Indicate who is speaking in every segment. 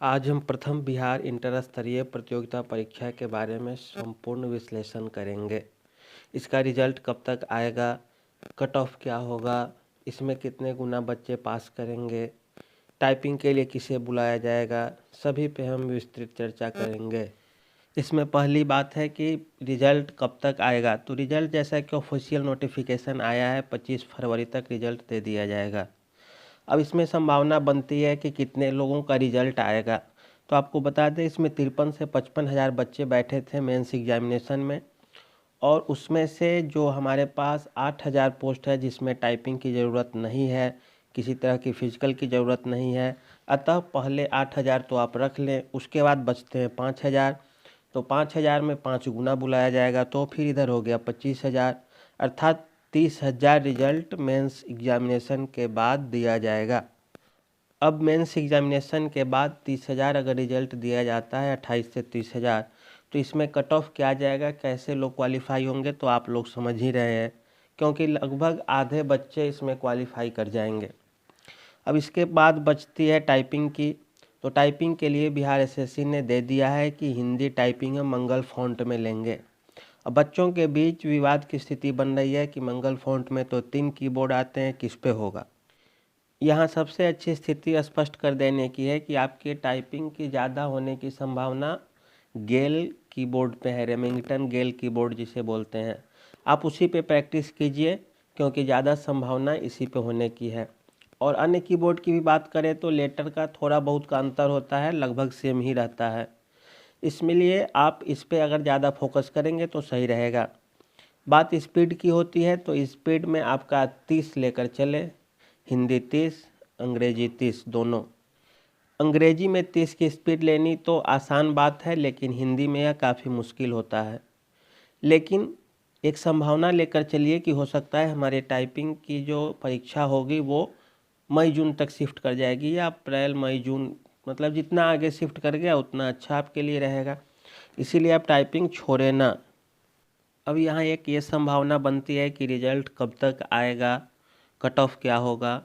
Speaker 1: आज हम प्रथम बिहार इंटर स्तरीय प्रतियोगिता परीक्षा के बारे में संपूर्ण विश्लेषण करेंगे। इसका रिजल्ट कब तक आएगा, कट ऑफ क्या होगा, इसमें कितने गुना बच्चे पास करेंगे, टाइपिंग के लिए किसे बुलाया जाएगा, सभी पे हम विस्तृत चर्चा करेंगे। इसमें पहली बात है कि रिजल्ट कब तक आएगा। तो रिजल्ट जैसा कि ऑफिशियल नोटिफिकेशन आया है 25 फरवरी तक रिजल्ट दे दिया जाएगा। अब इसमें संभावना बनती है कि कितने लोगों का रिजल्ट आएगा। तो आपको बता दें, इसमें 53 से 55 हज़ार बच्चे बैठे थे मेंस एग्जामिनेशन में, और उसमें से जो हमारे पास 8,000 पोस्ट है जिसमें टाइपिंग की ज़रूरत नहीं है, किसी तरह की फिजिकल की ज़रूरत नहीं है, अतः पहले 8,000 तो आप रख लें। उसके बाद बचते हैं 5,000, तो 5,000 में 5 गुना बुलाया जाएगा, तो फिर इधर हो गया 25,000, अर्थात 30,000 रिजल्ट मेंस एग्जामिनेशन के बाद दिया जाएगा। अब मेंस एग्जामिनेशन के बाद 30,000 अगर रिजल्ट दिया जाता है 28 से 30,000, तो इसमें कट ऑफ क्या जाएगा, कैसे लोग क्वालिफाई होंगे, तो आप लोग समझ ही रहे हैं, क्योंकि लगभग आधे बच्चे इसमें क्वालिफाई कर जाएंगे। अब इसके बाद बचती है टाइपिंग की। तो टाइपिंग के लिए बिहार एसएससी ने दे दिया है कि हिंदी टाइपिंग हम मंगल फॉन्ट में लेंगे। अब बच्चों के बीच विवाद की स्थिति बन रही है कि मंगल फॉन्ट में तो 3 कीबोर्ड आते हैं, किस पे होगा। यहाँ सबसे अच्छी स्थिति स्पष्ट कर देने की है कि आपकी टाइपिंग की ज़्यादा होने की संभावना गेल कीबोर्ड पे है, रेमिंगटन गेल कीबोर्ड जिसे बोलते हैं। आप उसी पे प्रैक्टिस कीजिए, क्योंकि ज़्यादा संभावना इसी पे होने की है। और अन्य कीबोर्ड की भी बात करें तो लेटर का थोड़ा बहुत का अंतर होता है, लगभग सेम ही रहता है। इसलिए आप इस पे अगर ज़्यादा फोकस करेंगे तो सही रहेगा। बात स्पीड की होती है तो स्पीड में आपका 30 लेकर चले, हिंदी 30, अंग्रेजी 30 दोनों। अंग्रेजी में 30 की स्पीड लेनी तो आसान बात है, लेकिन हिंदी में यह काफ़ी मुश्किल होता है। लेकिन एक संभावना लेकर चलिए कि हो सकता है हमारे टाइपिंग की जो परीक्षा होगी वो मई जून तक शिफ्ट कर जाएगी, या अप्रैल मई जून, मतलब जितना आगे शिफ्ट कर गया उतना अच्छा आपके लिए रहेगा। इसीलिए आप टाइपिंग छोड़े ना। अब यहाँ एक ये संभावना बनती है कि रिजल्ट कब तक आएगा, कट ऑफ क्या होगा।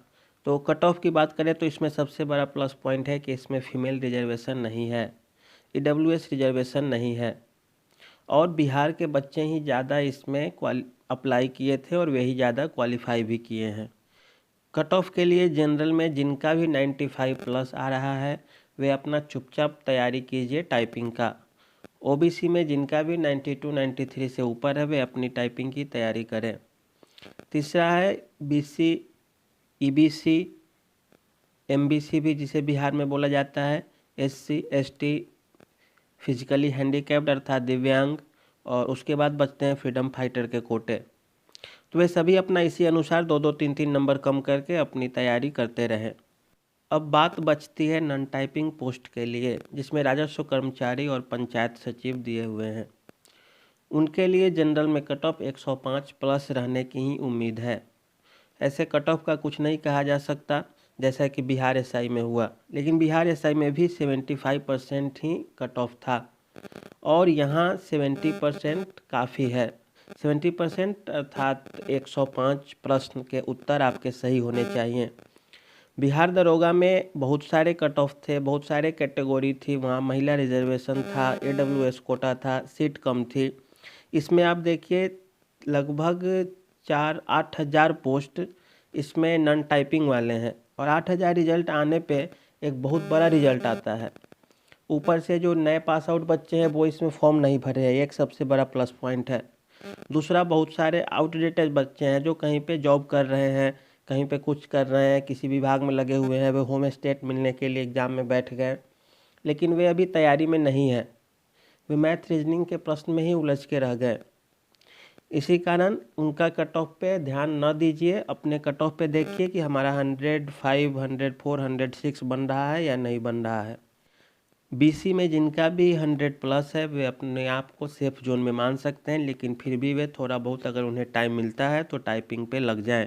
Speaker 1: तो कट ऑफ की बात करें तो इसमें सबसे बड़ा प्लस पॉइंट है कि इसमें फीमेल रिजर्वेशन नहीं है, ईडब्ल्यूएस रिजर्वेशन नहीं है, और बिहार के बच्चे ही ज़्यादा इसमें अप्लाई किए थे और वही ज़्यादा क्वालिफाई भी किए हैं। कट ऑफ के लिए जनरल में जिनका भी 95 प्लस आ रहा है वे अपना चुपचाप तैयारी कीजिए टाइपिंग का। ओबीसी में जिनका भी 92 93 से ऊपर है वे अपनी टाइपिंग की तैयारी करें। तीसरा है बीसी, ईबीसी, एमबीसी भी जिसे बिहार में बोला जाता है, एससी एसटी, फिजिकली हैंडीकैप्ड अर्थात दिव्यांग, और उसके बाद बचते हैं फ्रीडम फाइटर के कोटे। तो वे सभी अपना इसी अनुसार 2-2 3-3 नंबर कम करके अपनी तैयारी करते रहें। अब बात बचती है नॉन टाइपिंग पोस्ट के लिए, जिसमें राजस्व कर्मचारी और पंचायत सचिव दिए हुए हैं। उनके लिए जनरल में कट ऑफ 105 प्लस रहने की ही उम्मीद है। ऐसे कट ऑफ का कुछ नहीं कहा जा सकता जैसा कि बिहार एसआई में हुआ, लेकिन बिहार एसआई में भी 75% ही कट ऑफ था, और यहाँ 70% काफ़ी है। 70% अर्थात 105 प्रश्न के उत्तर आपके सही होने चाहिए। बिहार दरोगा में बहुत सारे कट ऑफ थे, बहुत सारे कैटेगरी थी, वहाँ महिला रिजर्वेशन था, एडब्ल्यूएस कोटा था, सीट कम थी। इसमें आप देखिए लगभग 8,000 पोस्ट इसमें नॉन टाइपिंग वाले हैं, और 8,000 रिजल्ट आने पे एक बहुत बड़ा रिजल्ट आता है। ऊपर से जो नए पास आउट बच्चे हैं वो इसमें फॉर्म नहीं भरे हैं, एक सबसे बड़ा प्लस पॉइंट है। दूसरा, बहुत सारे आउटडेटेड बच्चे हैं जो कहीं पे जॉब कर रहे हैं, कहीं पे कुछ कर रहे हैं, किसी विभाग में लगे हुए हैं, वे होम स्टेट मिलने के लिए एग्ज़ाम में बैठ गए, लेकिन वे अभी तैयारी में नहीं है, वे मैथ रीजनिंग के प्रश्न में ही उलझ के रह गए। इसी कारण उनका कट ऑफ पे ध्यान न दीजिए, अपने कट ऑफ पे देखिए कि हमारा 100, 500, 406 बन रहा है या नहीं बन रहा है। बीसी में जिनका भी 100 प्लस है वे अपने आप को सेफ जोन में मान सकते हैं, लेकिन फिर भी वे थोड़ा बहुत अगर उन्हें टाइम मिलता है तो टाइपिंग पे लग जाएं।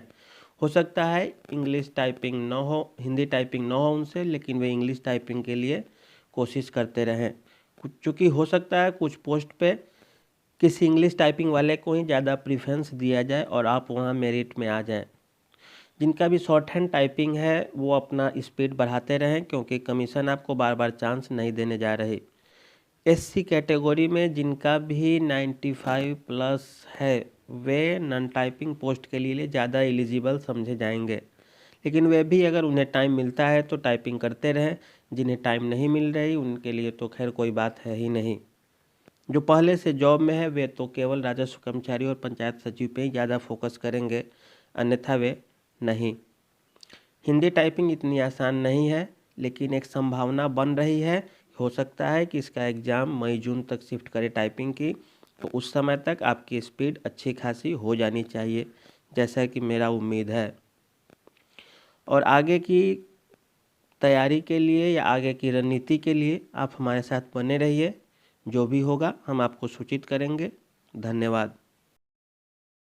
Speaker 1: हो सकता है इंग्लिश टाइपिंग ना हो, हिंदी टाइपिंग ना हो उनसे, लेकिन वे इंग्लिश टाइपिंग के लिए कोशिश करते रहें। चूँकि हो सकता है कुछ पोस्ट पे किसी इंग्लिश टाइपिंग वाले को ही ज़्यादा प्रीफरेंस दिया जाए और आप वहाँ मेरिट में आ जाएँ। जिनका भी शॉर्ट हैंड टाइपिंग है वो अपना स्पीड बढ़ाते रहें, क्योंकि कमीशन आपको बार बार चांस नहीं देने जा रही। एससी कैटेगरी में जिनका भी 95 प्लस है वे नॉन टाइपिंग पोस्ट के लिए ज़्यादा एलिजिबल समझे जाएंगे, लेकिन वे भी अगर उन्हें टाइम मिलता है तो टाइपिंग करते रहें। जिन्हें टाइम नहीं मिल रही उनके लिए तो खैर कोई बात है ही नहीं। जो पहले से जॉब में है वे तो केवल राजस्व कर्मचारी और पंचायत सचिव पे ही ज़्यादा फोकस करेंगे, अन्यथा वे नहीं। हिंदी टाइपिंग इतनी आसान नहीं है, लेकिन एक संभावना बन रही है। हो सकता है कि इसका एग्ज़ाम मई जून तक शिफ्ट करे टाइपिंग की, तो उस समय तक आपकी स्पीड अच्छी खासी हो जानी चाहिए, जैसा कि मेरा उम्मीद है। और आगे की तैयारी के लिए या आगे की रणनीति के लिए आप हमारे साथ बने रहिए। जो भी होगा हम आपको सूचित करेंगे। धन्यवाद।